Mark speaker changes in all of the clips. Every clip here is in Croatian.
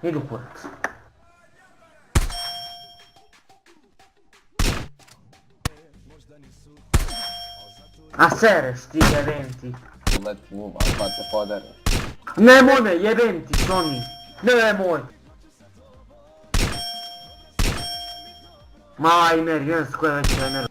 Speaker 1: Idu kurac. A sereš ti jebem.
Speaker 2: Leti uma, pa te podere.
Speaker 1: Nemoj me, jebem ti, Sony. Nemoj. Majmer, jes, koja već je.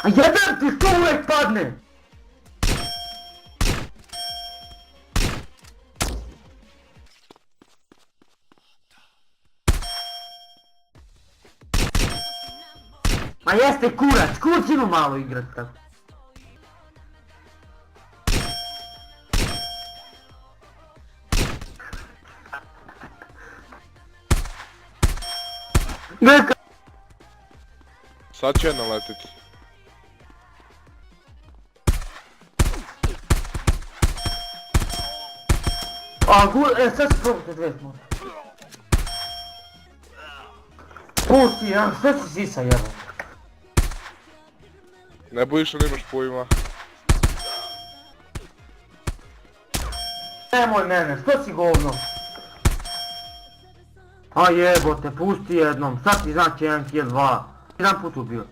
Speaker 1: A jebem ti, što uvijek padne? Ma jeste kurac, kucinu malo igrat tako. Neka.
Speaker 3: Sad će naletit.
Speaker 1: Sad ću probati dvijest možda. Pusti, ja, što si sisa jebo?
Speaker 3: Ne bojiš li imaš pojma?
Speaker 1: Nemoj mene, što si govno? A jebote, pusti jednom, sad ti znači 1 kill 2. Jedan put ubio.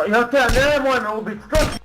Speaker 1: Ja te nemoj me ubit, što si?